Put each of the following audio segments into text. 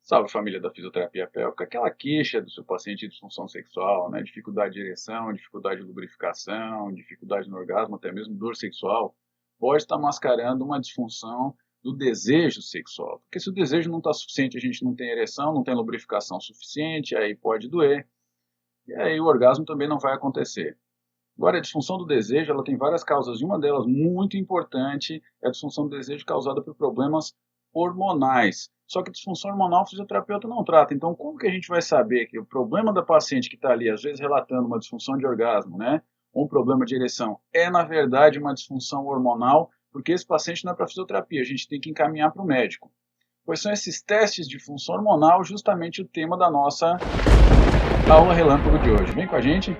Salve família da fisioterapia pélvica, aquela queixa do seu paciente de disfunção sexual, né, dificuldade de ereção, dificuldade de lubrificação, dificuldade no orgasmo, até mesmo dor sexual, pode estar mascarando uma disfunção do desejo sexual. Porque se o desejo não está suficiente, a gente não tem ereção, não tem lubrificação suficiente, aí pode doer, e aí o orgasmo também não vai acontecer. Agora, a disfunção do desejo, ela tem várias causas, e uma delas muito importante é a disfunção do desejo causada por problemas hormonais. Só que a disfunção hormonal o fisioterapeuta não trata. Então, como que a gente vai saber que o problema da paciente que está ali, às vezes relatando uma disfunção de orgasmo, né, ou um problema de ereção, é na verdade uma disfunção hormonal, porque esse paciente não é para fisioterapia, a gente tem que encaminhar para o médico. Pois são esses testes de função hormonal justamente o tema da nossa aula relâmpago de hoje. Vem com a gente!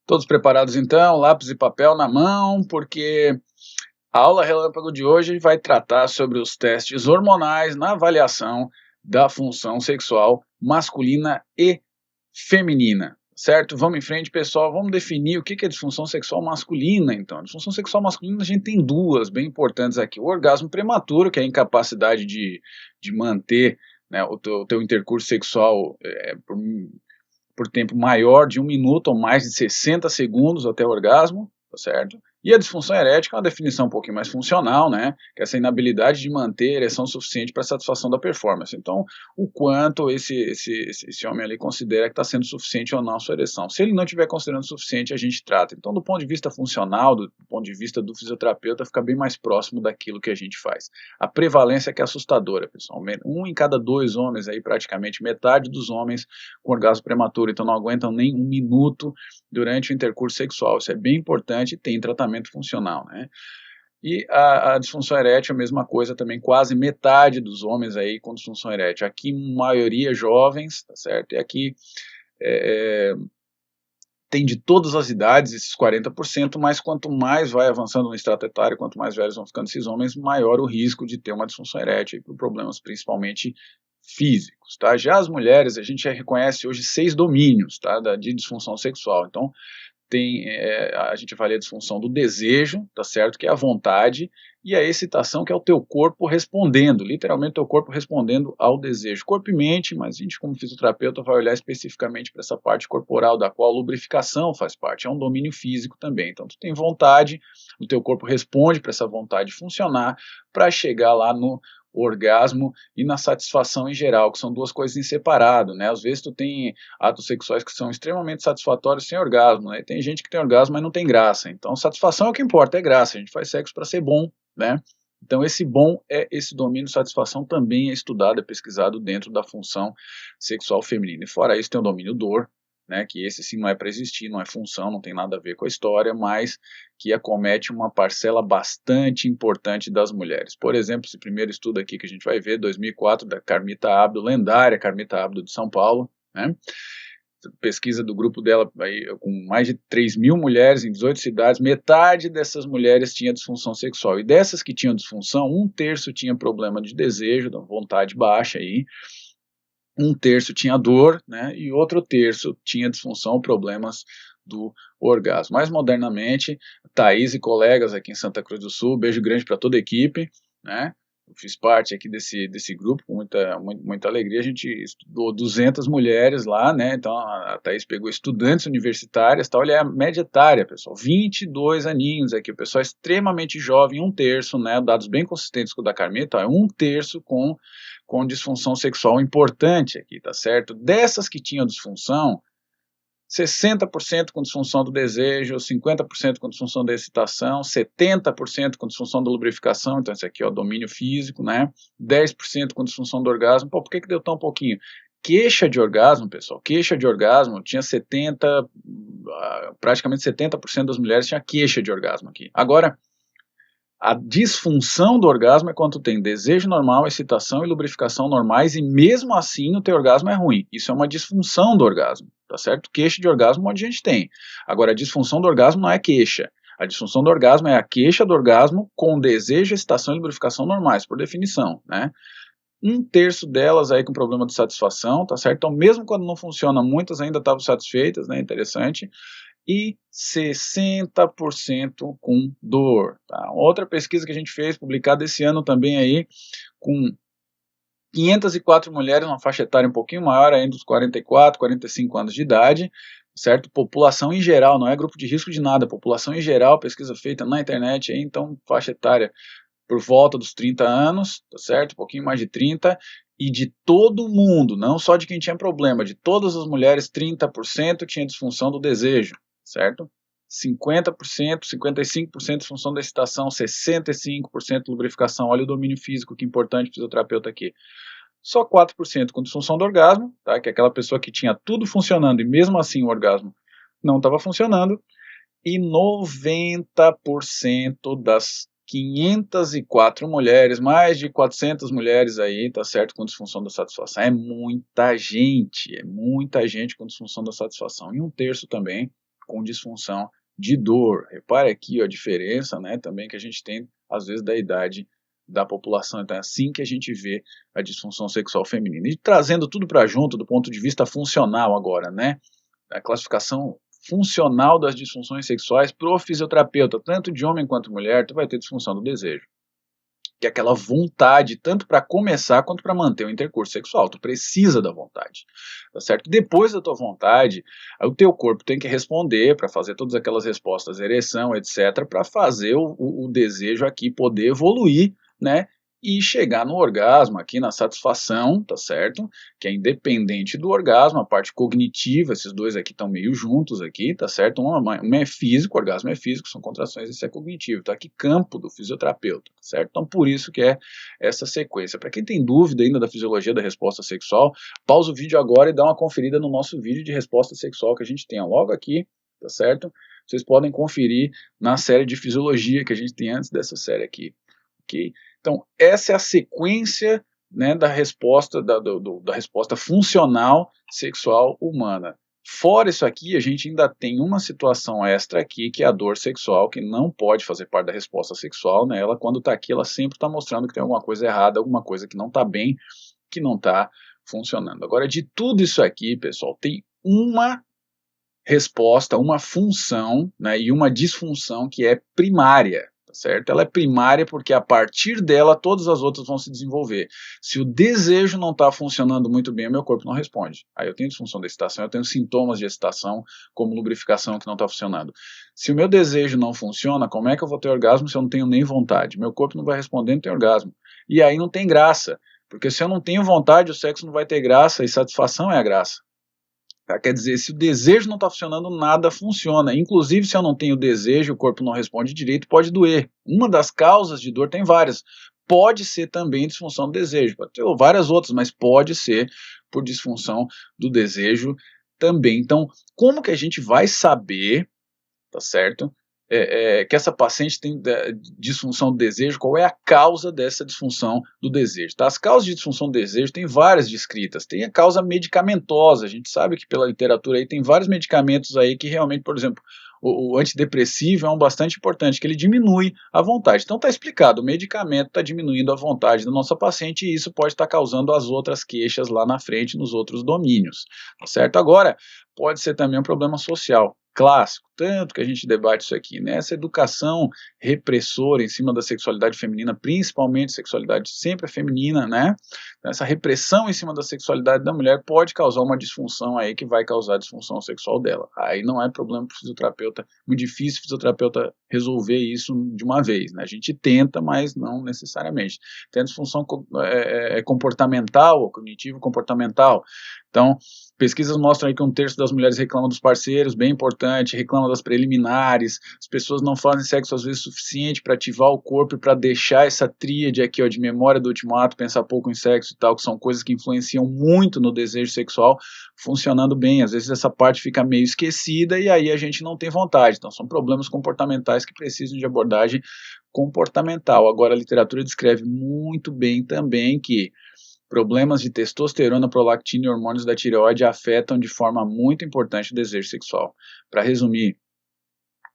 Todos preparados então, lápis e papel na mão, porque a aula relâmpago de hoje vai tratar sobre os testes hormonais na avaliação da função sexual masculina e feminina, certo? Vamos em frente, pessoal, vamos definir o que é disfunção sexual masculina, então. A disfunção sexual masculina a gente tem duas bem importantes aqui. O orgasmo prematuro, que é a incapacidade de manter, né, o teu intercurso sexual por tempo maior de 1 minuto ou mais de 60 segundos até o orgasmo, tá certo? E a disfunção erética é uma definição um pouquinho mais funcional, né? Que é essa inabilidade de manter ereção suficiente para satisfação da performance. Então, o quanto esse homem ali considera que está sendo suficiente ou não a sua ereção. Se ele não estiver considerando suficiente, a gente trata. Então, do ponto de vista funcional, do ponto de vista do fisioterapeuta, fica bem mais próximo daquilo que a gente faz. A prevalência que é assustadora, pessoal. 1 em cada 2 homens, aí, praticamente metade dos homens com orgasmo prematuro, então não aguentam nem 1 minuto durante o intercurso sexual. Isso é bem importante e tem tratamento funcional, né? E a disfunção erétil é a mesma coisa também, quase metade dos homens aí com disfunção erétil. Aqui, maioria jovens, tá certo? E aqui tem de todas as idades, esses 40%, mas quanto mais vai avançando no extrato etário, quanto mais velhos vão ficando esses homens, maior o risco de ter uma disfunção erétil, por problemas principalmente físicos, tá? Já as mulheres, a gente já reconhece hoje 6 domínios, tá, de disfunção sexual. Então, a gente avalia a disfunção do desejo, tá certo? Que é a vontade, e a excitação, que é o teu corpo respondendo, literalmente o teu corpo respondendo ao desejo. Corpo e mente, mas a gente como fisioterapeuta vai olhar especificamente para essa parte corporal, da qual a lubrificação faz parte, é um domínio físico também. Então tu tem vontade, o teu corpo responde para essa vontade funcionar, para chegar lá no orgasmo e na satisfação em geral, que são duas coisas em separado, né? Às vezes tu tem atos sexuais que são extremamente satisfatórios sem orgasmo, né? Tem gente que tem orgasmo, mas não tem graça. Então, satisfação é o que importa, é graça. A gente faz sexo para ser bom, né? Então, esse bom é esse domínio de satisfação também é estudado, é pesquisado dentro da função sexual feminina. E fora isso, tem o domínio dor, né, que esse sim não é para existir, não é função, não tem nada a ver com a história, mas que acomete uma parcela bastante importante das mulheres. Por exemplo, esse primeiro estudo aqui que a gente vai ver, 2004, da Carmita Abdo, lendária Carmita Abdo de São Paulo, né, pesquisa do grupo dela aí, com mais de 3.000 mulheres em 18 cidades, metade dessas mulheres tinha disfunção sexual, e dessas que tinham disfunção, 1/3 tinha problema de desejo, da vontade baixa aí, 1/3 tinha dor, né, e outro terço tinha disfunção, problemas do orgasmo. Mais modernamente, Thaís e colegas aqui em Santa Cruz do Sul, beijo grande para toda a equipe, né, eu fiz parte aqui desse grupo com muita alegria. A gente estudou 200 mulheres lá, né, então a Thaís pegou estudantes universitárias, tá, olha a média etária, pessoal, 22 aninhos aqui, o pessoal é extremamente jovem, 1/3, né, dados bem consistentes com o da Carmita, é 1/3 com disfunção sexual importante aqui, tá certo? Dessas que tinham disfunção, 60% com disfunção do desejo, 50% com disfunção da excitação, 70% com disfunção da lubrificação, então esse aqui é o domínio físico, né? 10% com disfunção do orgasmo. Pô, por que deu tão pouquinho? Queixa de orgasmo, pessoal, queixa de orgasmo, tinha praticamente 70% das mulheres tinha queixa de orgasmo aqui. Agora, a disfunção do orgasmo é quando tu tem desejo normal, excitação e lubrificação normais e mesmo assim o teu orgasmo é ruim. Isso é uma disfunção do orgasmo, tá certo? Queixa de orgasmo um monte de gente tem. Agora, a disfunção do orgasmo não é queixa. A disfunção do orgasmo é a queixa do orgasmo com desejo, excitação e lubrificação normais, por definição, né? 1/3 delas aí com problema de satisfação, tá certo? Então, mesmo quando não funciona, muitas ainda estavam satisfeitas, né? Interessante. E 60% com dor, tá? Outra pesquisa que a gente fez, publicada esse ano também aí, com 504 mulheres, uma faixa etária um pouquinho maior, ainda dos 44, 45 anos de idade, certo? População em geral, não é grupo de risco de nada, população em geral, pesquisa feita na internet aí, então faixa etária por volta dos 30 anos, tá certo? Um pouquinho mais de 30, e de todo mundo, não só de quem tinha problema, de todas as mulheres, 30% tinha disfunção do desejo, certo? 50%, 55% disfunção da excitação, 65% lubrificação, olha o domínio físico, que importante, fisioterapeuta aqui. Só 4% com disfunção do orgasmo, tá? Que é aquela pessoa que tinha tudo funcionando e mesmo assim o orgasmo não estava funcionando, e 90% das 504 mulheres, mais de 400 mulheres aí, tá certo, com disfunção da satisfação. É muita gente com disfunção da satisfação. E 1/3 também com disfunção de dor. Repare aqui ó, a diferença, né, também que a gente tem, às vezes, da idade da população. Então é assim que a gente vê a disfunção sexual feminina. E trazendo tudo para junto, do ponto de vista funcional agora, né, a classificação funcional das disfunções sexuais para o fisioterapeuta, tanto de homem quanto mulher, tu vai ter disfunção do desejo, que é aquela vontade, tanto para começar quanto para manter o intercurso sexual, tu precisa da vontade, tá certo? Depois da tua vontade, o teu corpo tem que responder para fazer todas aquelas respostas, ereção, etc, para fazer o desejo aqui poder evoluir, né, e chegar no orgasmo, aqui na satisfação, tá certo? Que é independente do orgasmo, a parte cognitiva, esses dois aqui estão meio juntos aqui, tá certo? Uma é físico, o orgasmo é físico, são contrações, esse é cognitivo, tá aqui campo do fisioterapeuta, tá certo? Então por isso que é essa sequência. Para quem tem dúvida ainda da fisiologia da resposta sexual, pausa o vídeo agora e dá uma conferida no nosso vídeo de resposta sexual que a gente tem logo aqui, tá certo? Vocês podem conferir na série de fisiologia que a gente tem antes dessa série aqui, ok? Então, essa é a sequência, né, da resposta, da resposta funcional sexual humana. Fora isso aqui, a gente ainda tem uma situação extra aqui, que é a dor sexual, que não pode fazer parte da resposta sexual, né? Ela, quando está aqui, ela sempre está mostrando que tem alguma coisa errada, alguma coisa que não está bem, que não está funcionando. Agora, de tudo isso aqui, pessoal, tem uma resposta, uma função, né, e uma disfunção que é primária, tá certo? Ela é primária porque a partir dela todas as outras vão se desenvolver. Se o desejo não está funcionando muito bem, o meu corpo não responde. Aí eu tenho disfunção da excitação, eu tenho sintomas de excitação, como lubrificação que não está funcionando. Se o meu desejo não funciona, como é que eu vou ter orgasmo se eu não tenho nem vontade? Meu corpo não vai responder, não tem orgasmo. E aí não tem graça, porque se eu não tenho vontade, o sexo não vai ter graça, e satisfação é a graça. Tá? Quer dizer, se o desejo não está funcionando, nada funciona. Inclusive, se eu não tenho desejo, o corpo não responde direito, pode doer. Uma das causas de dor, tem várias. Pode ser também disfunção do desejo, pode ter várias outras, mas pode ser por disfunção do desejo também. Então, como que a gente vai saber, tá certo, que essa paciente tem disfunção do desejo, qual é a causa dessa disfunção do desejo? Tá? As causas de disfunção do desejo tem várias descritas, tem a causa medicamentosa, a gente sabe que pela literatura aí tem vários medicamentos aí que realmente, por exemplo, o antidepressivo é um bastante importante, que ele diminui a vontade. Então está explicado, o medicamento está diminuindo a vontade da nossa paciente e isso pode estar causando as outras queixas lá na frente, nos outros domínios, tá certo? Agora, pode ser também um problema social clássico, tanto que a gente debate isso aqui, né? Essa educação repressora em cima da sexualidade feminina, principalmente sexualidade sempre feminina, né? Essa repressão em cima da sexualidade da mulher pode causar uma disfunção aí que vai causar a disfunção sexual dela. Aí não é problema para o fisioterapeuta, muito difícil o fisioterapeuta resolver isso de uma vez, né? A gente tenta, mas não necessariamente. Tem a disfunção comportamental, ou cognitivo-comportamental. Então, pesquisas mostram aí que 1/3 das mulheres reclamam dos parceiros, bem importante, reclamam das preliminares, as pessoas não fazem sexo às vezes suficiente para ativar o corpo e para deixar essa tríade aqui ó, de memória do último ato, pensar pouco em sexo e tal, que são coisas que influenciam muito no desejo sexual, funcionando bem. Às vezes essa parte fica meio esquecida e aí a gente não tem vontade. Então são problemas comportamentais que precisam de abordagem comportamental. Agora a literatura descreve muito bem também que problemas de testosterona, prolactina e hormônios da tireoide afetam de forma muito importante o desejo sexual. Para resumir,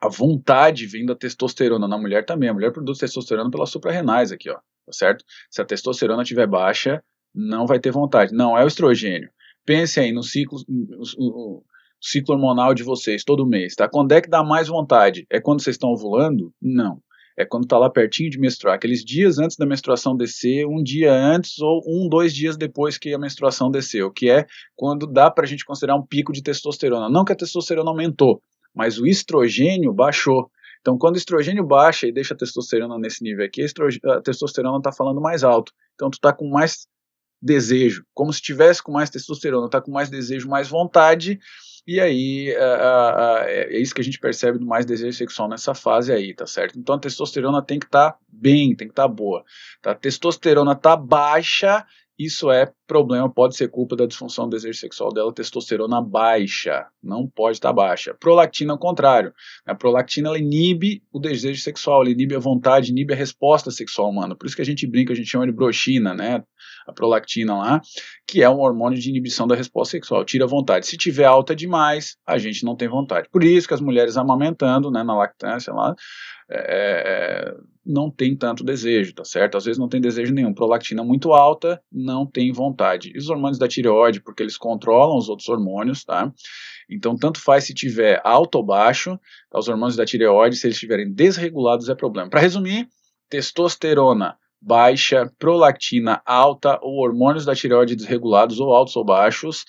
A vontade vem da testosterona, na mulher também, a mulher produz testosterona pelas suprarrenais aqui, ó, tá certo? Se a testosterona estiver baixa, não vai ter vontade, não é o estrogênio. Pense aí no ciclo, o ciclo hormonal de vocês, todo mês, tá? Quando é que dá mais vontade? É quando vocês estão ovulando? Não. É quando está lá pertinho de menstruar, aqueles dias antes da menstruação descer, um dia antes ou 2 dias depois que a menstruação desceu, que é quando dá para a gente considerar um pico de testosterona. Não que a testosterona aumentou, mas o estrogênio baixou. Então, quando o estrogênio baixa e deixa a testosterona nesse nível aqui, a testosterona está falando mais alto. Então, tu está com mais desejo, como se tivesse com mais testosterona, está com mais desejo, mais vontade, e aí é isso que a gente percebe do mais desejo sexual nessa fase aí, tá certo? Então a testosterona tem que estar bem, tem que estar boa. Tá? A testosterona está baixa, isso é problema, pode ser culpa da disfunção do desejo sexual dela, testosterona baixa, não pode estar baixa. Prolactina ao contrário, a prolactina ela inibe o desejo sexual, ela inibe a vontade, inibe a resposta sexual humana, por isso que a gente brinca, a gente chama de broxina, né? A prolactina lá, que é um hormônio de inibição da resposta sexual, tira a vontade. Se tiver alta demais, a gente não tem vontade. Por isso que as mulheres amamentando, né, na lactância lá, não tem tanto desejo, tá certo? Às vezes não tem desejo nenhum. Prolactina muito alta, não tem vontade. E os hormônios da tireoide, porque eles controlam os outros hormônios, tá? Então, tanto faz se tiver alto ou baixo, tá? Os hormônios da tireoide, se eles estiverem desregulados, é problema. Para resumir, testosterona baixa, prolactina alta ou hormônios da tireoide desregulados ou altos ou baixos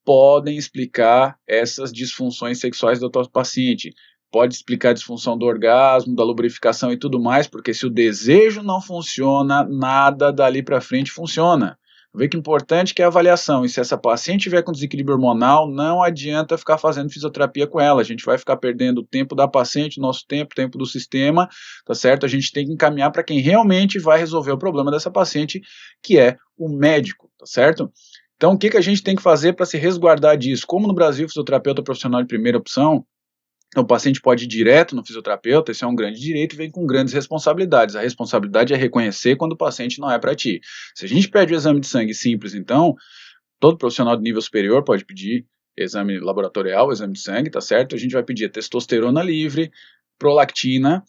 podem explicar essas disfunções sexuais do teu paciente. Pode explicar a disfunção do orgasmo, da lubrificação e tudo mais, porque se o desejo não funciona, nada dali para frente funciona. Vê que importante que é a avaliação, e se essa paciente tiver com desequilíbrio hormonal, não adianta ficar fazendo fisioterapia com ela, a gente vai ficar perdendo o tempo da paciente, nosso tempo, tempo do sistema, tá certo? A gente tem que encaminhar para quem realmente vai resolver o problema dessa paciente, que é o médico, tá certo? Então, o que a gente tem que fazer para se resguardar disso? Como no Brasil, fisioterapeuta profissional de primeira opção, o paciente pode ir direto no fisioterapeuta, esse é um grande direito e vem com grandes responsabilidades. A responsabilidade é reconhecer quando o paciente não é para ti. Se a gente pede o exame de sangue simples, então, todo profissional de nível superior pode pedir exame laboratorial, exame de sangue, tá certo? A gente vai pedir a testosterona livre, prolactina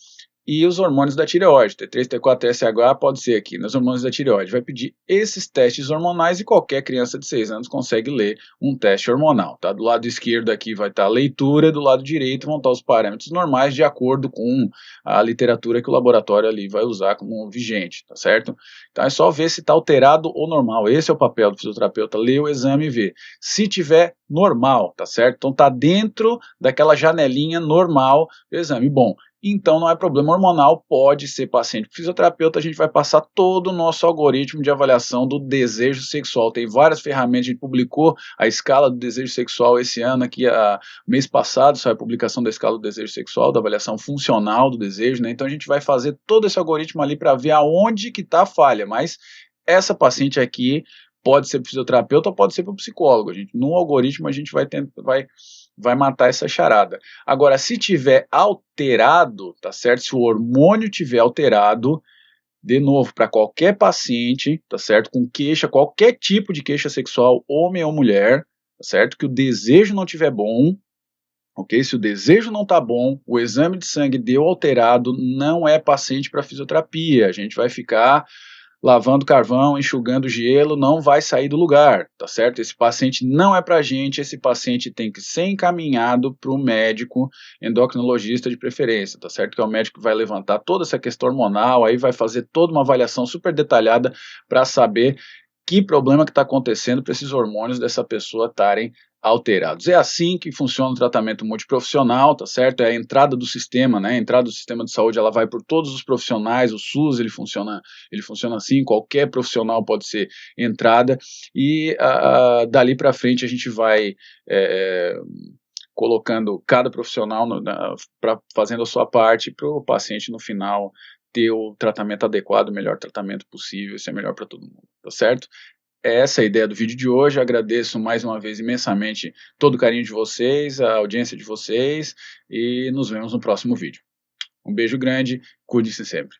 e os hormônios da tireoide, T3, T4, TSH, pode ser aqui, nos hormônios da tireoide. Vai pedir esses testes hormonais e qualquer criança de 6 anos consegue ler um teste hormonal, tá? Do lado esquerdo aqui vai estar a leitura, do lado direito vão estar os parâmetros normais de acordo com a literatura que o laboratório ali vai usar como vigente, tá certo? Então é só ver se está alterado ou normal. Esse é o papel do fisioterapeuta, ler o exame e ver. Se tiver normal, tá certo? Então tá dentro daquela janelinha normal do exame. Bom, então não é problema hormonal, pode ser paciente. Fisioterapeuta, a gente vai passar todo o nosso algoritmo de avaliação do desejo sexual. Tem várias ferramentas, a gente publicou a escala do desejo sexual esse ano, aqui, mês passado, saiu a publicação da escala do desejo sexual, da avaliação funcional do desejo, né? Então a gente vai fazer todo esse algoritmo ali para ver aonde que está a falha, mas essa paciente aqui pode ser para o fisioterapeuta ou pode ser para o psicólogo. No algoritmo a gente vai matar essa charada. Agora, se tiver alterado, tá certo? Se o hormônio tiver alterado, de novo, para qualquer paciente, tá certo? Com queixa, qualquer tipo de queixa sexual, homem ou mulher, tá certo? Que o desejo não tiver bom, ok? Se o desejo não tá bom, o exame de sangue deu alterado, não é paciente para fisioterapia. A gente vai ficar lavando carvão, enxugando gelo, não vai sair do lugar, tá certo? Esse paciente não é para gente, esse paciente tem que ser encaminhado para o médico endocrinologista de preferência, tá certo? Que é o médico que vai levantar toda essa questão hormonal, aí vai fazer toda uma avaliação super detalhada para saber que problema que está acontecendo para esses hormônios dessa pessoa estarem alterados. É assim que funciona o tratamento multiprofissional, tá certo? É a entrada do sistema, né? A entrada do sistema de saúde, ela vai por todos os profissionais, o SUS, ele funciona assim, qualquer profissional pode ser entrada, e dali para frente a gente vai colocando cada profissional fazendo a sua parte para o paciente no final ter o tratamento adequado, o melhor tratamento possível, isso é melhor para todo mundo, tá certo? Essa é a ideia do vídeo de hoje, agradeço mais uma vez imensamente todo o carinho de vocês, a audiência de vocês, e nos vemos no próximo vídeo. Um beijo grande, cuide-se sempre.